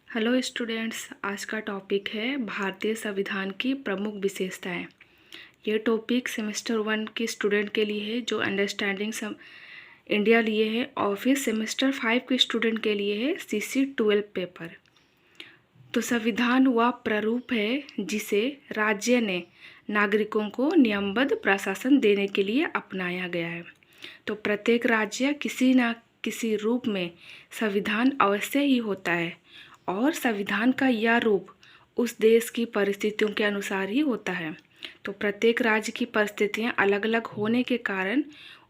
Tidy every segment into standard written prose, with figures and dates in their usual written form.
Hello students, आज का topic है भारतीय संविधान की प्रमुख विशेषताएं। ये टॉपिक सेमेस्टर 1 के स्टूडेंट के लिए है जो अंडरस्टैंडिंग इंडिया लिए है, और फिर सेमेस्टर 5 के स्टूडेंट के लिए है CC 12 पेपर। तो संविधान वह प्रारूप है जिसे राज्य ने नागरिकों को नियमबद्ध प्रशासन देने के लिए अपनाया गया है। तो प्रत्येक राज्य किसी न किसी रूप में संविधान अवश्य ही होता है, और संविधान का यह रूप उस देश की परिस्थितियों के अनुसार ही होता है। तो प्रत्येक राज्य की परिस्थितियां अलग अलग होने के कारण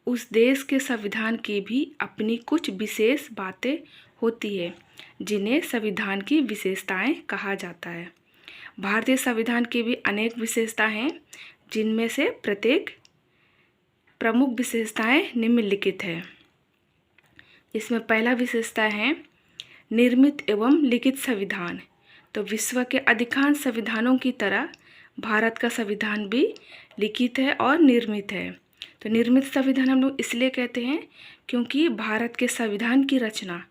उस देश के संविधान की भी अपनी कुछ विशेष बातें होती है, जिन्हें संविधान की विशेषताएं कहा जाता है। भारतीय संविधान की भी अनेक विशेषताएं हैं, जिनमें से प्रत्येक प्रमुख विशेषताएं निम्नलिखित है। इसमें पहला विशेषता है निर्मित एवं लिखित संविधान। तो विश्व के अधिकांश संविधानों की तरह भारत का संविधान भी लिखित है और निर्मित है। तो निर्मित संविधान हम लोग इसलिए कहते हैं क्योंकि भारत के संविधान की रचना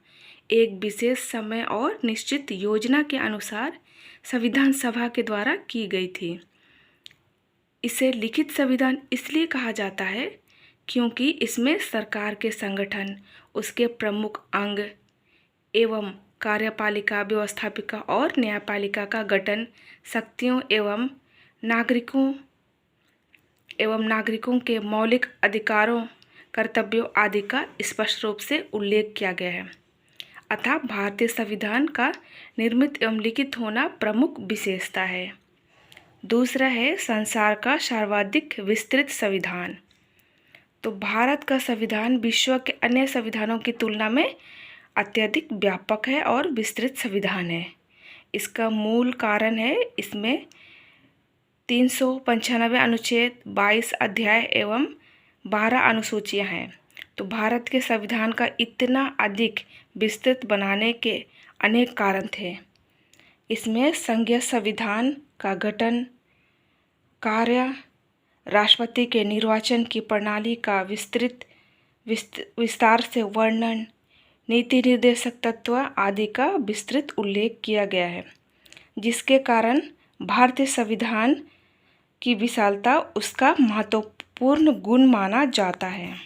एक विशेष समय और निश्चित योजना के अनुसार संविधान सभा के द्वारा की गई थी। इसे लिखित संविधान इसलिए कहा जाता है क्योंकि इसमें सरकार के संगठन, उसके प्रमुख अंग एवं कार्यपालिका, व्यवस्थापिका और न्यायपालिका का गठन, शक्तियों एवं नागरिकों के मौलिक अधिकारों, कर्तव्यों आदि का स्पष्ट रूप से उल्लेख किया गया है। अतः भारतीय संविधान का निर्मित एवं लिखित होना प्रमुख विशेषता है। दूसरा है संसार का सर्वाधिक विस्तृत संविधान। तो भारत का संविधान विश्व के अन्य संविधानों की तुलना में अत्यधिक व्यापक है और विस्तृत संविधान है। इसका मूल कारण है इसमें 395 अनुच्छेद, 22 अध्याय एवं 12 अनुसूचियां हैं। तो भारत के संविधान का इतना अधिक विस्तृत बनाने के अनेक कारण थे। इसमें संघीय संविधान का गठन, कार्य, राष्ट्रपति के निर्वाचन की प्रणाली का विस्तार से वर्णन, नीति निर्देशक तत्व आदि का विस्तृत उल्लेख किया गया है, जिसके कारण भारतीय संविधान की विशालता उसका महत्वपूर्ण गुण माना जाता है।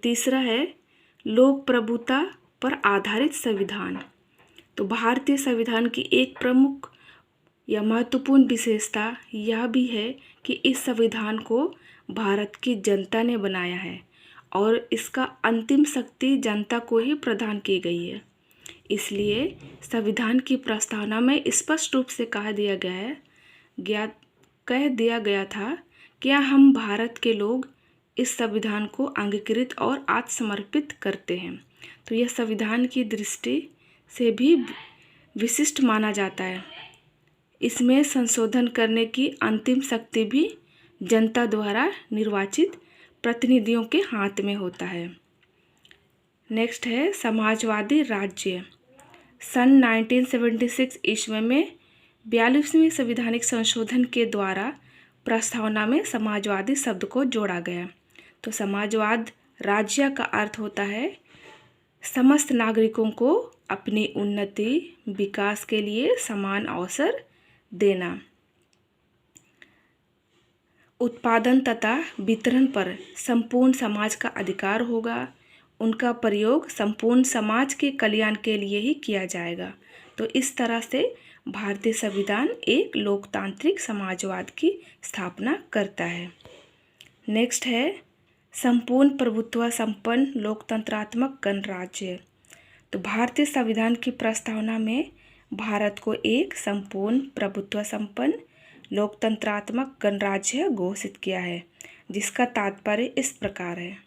तीसरा है लोक प्रभुता पर आधारित संविधान। तो भारतीय संविधान की एक प्रमुख या महत्वपूर्ण विशेषता यह भी है कि इस संविधान को भारत की जनता ने बनाया है और इसका अंतिम शक्ति जनता को ही प्रदान की गई है। इसलिए संविधान की प्रस्तावना में स्पष्ट रूप से कह दिया गया था कि हम भारत के लोग इस संविधान को अंगीकृत और आत्मसमर्पित करते हैं। तो यह संविधान की दृष्टि से भी विशिष्ट माना जाता है। इसमें संशोधन करने की अंतिम शक्ति भी जनता द्वारा निर्वाचित प्रतिनिधियों के हाथ में होता है। नेक्स्ट है समाजवादी राज्य। सन 1976 ईस्वी में 42वें संवैधानिक संशोधन के द्वारा प्रस्तावना में समाजवादी शब्द को जोड़ा गया। तो समाजवाद राज्य का अर्थ होता है समस्त नागरिकों को अपनी उन्नति, विकास के लिए समान अवसर देना, उत्पादन तथा वितरण पर संपूर्ण समाज का अधिकार होगा, उनका प्रयोग संपूर्ण समाज के कल्याण के लिए ही किया जाएगा। तो इस तरह से भारतीय संविधान एक लोकतांत्रिक समाजवाद की स्थापना करता है। नेक्स्ट है संपूर्ण प्रभुत्व संपन्न लोकतंत्रात्मक गणराज्य। तो भारतीय संविधान की प्रस्तावना में भारत को एक संपूर्ण प्रभुत्व संपन्न लोकतंत्रात्मक गणराज्य घोषित किया है, जिसका तात्पर्य इस प्रकार है।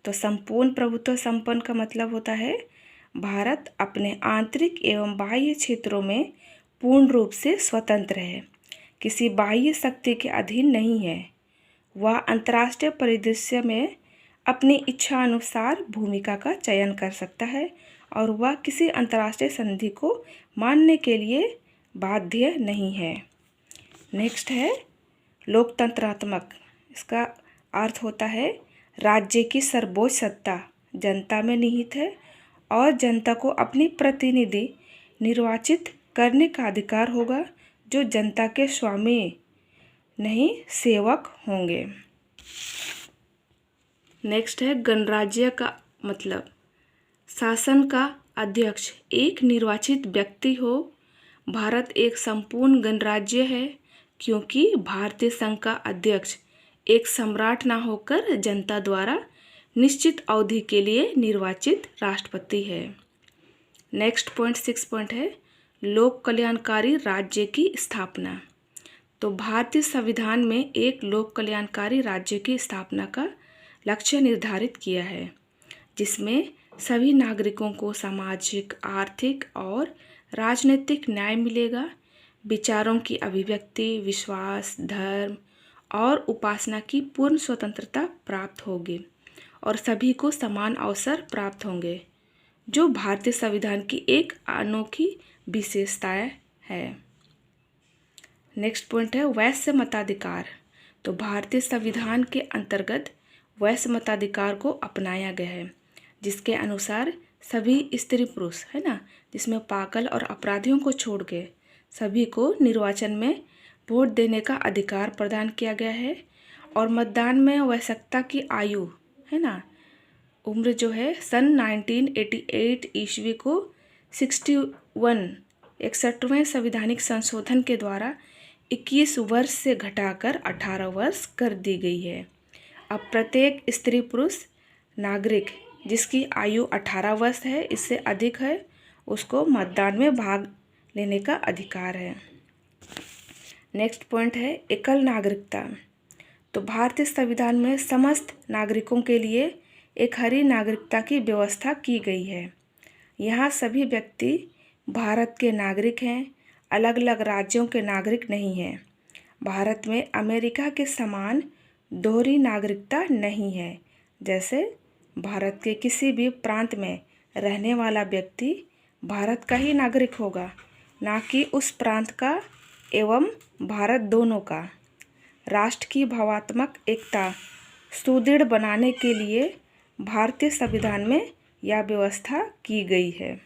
तो संपूर्ण प्रभुत्व संपन्न का मतलब होता है भारत अपने आंतरिक एवं बाह्य क्षेत्रों में पूर्ण रूप से स्वतंत्र है, किसी बाह्य शक्ति के अधीन नहीं है। वह अंतर्राष्ट्रीय परिदृश्य में अपनी इच्छा अनुसार भूमिका का चयन कर सकता है और वह किसी अंतर्राष्ट्रीय संधि को मानने के लिए बाध्य नहीं है। नेक्स्ट है लोकतंत्रात्मक। इसका अर्थ होता है राज्य की सर्वोच्च सत्ता जनता में निहित है और जनता को अपनी प्रतिनिधि निर्वाचित करने का अधिकार होगा, जो जनता के स्वामी नहीं सेवक होंगे। नेक्स्ट है गणराज्य का मतलब। शासन का अध्यक्ष एक निर्वाचित व्यक्ति हो। भारत एक संपूर्ण गणराज्य है क्योंकि भारतीय संघ का अध्यक्ष एक सम्राट न होकर जनता द्वारा निश्चित अवधि के लिए निर्वाचित राष्ट्रपति है। नेक्स्ट पॉइंट 6 पॉइंट है लोक कल्याणकारी राज्य की स्थापना। तो भारतीय संविधान में एक लोक कल्याणकारी राज्य की स्थापना का लक्ष्य निर्धारित किया है, जिसमें सभी नागरिकों को सामाजिक, आर्थिक और राजनीतिक न्याय मिलेगा, विचारों की अभिव्यक्ति, विश्वास, धर्म और उपासना की पूर्ण स्वतंत्रता प्राप्त होगी और सभी को समान अवसर प्राप्त होंगे, जो भारतीय संविधान की एक अनोखी विशेषता है। नेक्स्ट पॉइंट है वैश्य मताधिकार। तो भारतीय संविधान के अंतर्गत वैश्य मताधिकार को अपनाया गया है, जिसके अनुसार सभी स्त्री पुरुष है ना, जिसमें पागल और अपराधियों को छोड़ के सभी को निर्वाचन में वोट देने का अधिकार प्रदान किया गया है। और मतदान में वयस्कता की आयु है ना, उम्र जो है सन 1988 ईस्वी को 61वें संवैधानिक संशोधन के द्वारा 21 वर्ष से घटाकर 18 वर्ष कर दी गई है। अब प्रत्येक स्त्री पुरुष नागरिक जिसकी आयु 18 वर्ष है, इससे अधिक है, उसको मतदान में भाग लेने का अधिकार है। नेक्स्ट पॉइंट है एकल नागरिकता। तो भारतीय संविधान में समस्त नागरिकों के लिए एक हरी नागरिकता की व्यवस्था की गई है। यहाँ सभी व्यक्ति भारत के नागरिक हैं, अलग अलग राज्यों के नागरिक नहीं हैं। भारत में अमेरिका के समान दोहरी नागरिकता नहीं है, जैसे भारत के किसी भी प्रांत में रहने वाला व्यक्ति भारत का ही नागरिक होगा, ना कि उस प्रांत का एवं भारत दोनों का। राष्ट्र की भावात्मक एकता सुदृढ़ बनाने के लिए भारतीय संविधान में यह व्यवस्था की गई है।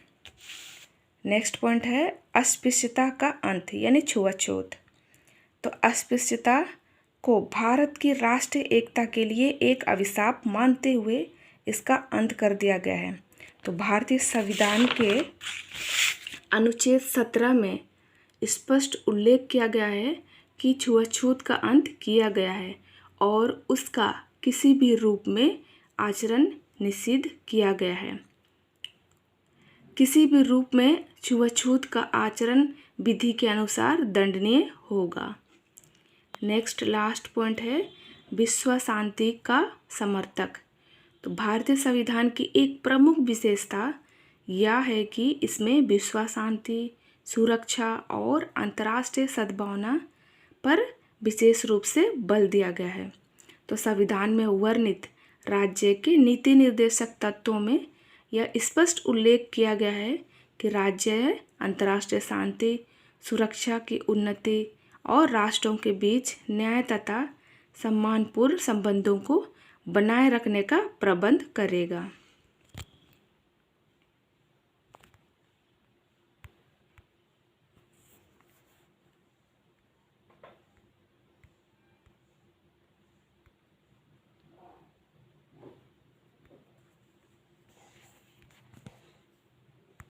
नेक्स्ट पॉइंट है अस्पृश्यता का अंत यानी छुआछूत। तो अस्पृश्यता को भारत की राष्ट्रीय एकता के लिए एक अभिशाप मानते हुए इसका अंत कर दिया गया है। तो भारतीय संविधान के अनुच्छेद 17 में स्पष्ट उल्लेख किया गया है कि छुआछूत का अंत किया गया है और उसका किसी भी रूप में आचरण निषिद्ध किया गया है। किसी भी रूप में छुआछूत का आचरण विधि के अनुसार दंडनीय होगा। नेक्स्ट लास्ट पॉइंट है विश्व शांति का समर्थक। तो भारतीय संविधान की एक प्रमुख विशेषता यह है कि इसमें विश्व शांति, सुरक्षा और अंतर्राष्ट्रीय सद्भावना पर विशेष रूप से बल दिया गया है। तो संविधान में वर्णित राज्य के नीति निर्देशक तत्वों में यह स्पष्ट उल्लेख किया गया है कि राज्य अंतर्राष्ट्रीय शांति, सुरक्षा की उन्नति और राष्ट्रों के बीच न्याय तथा सम्मानपूर्ण संबंधों को बनाए रखने का प्रबंध करेगा।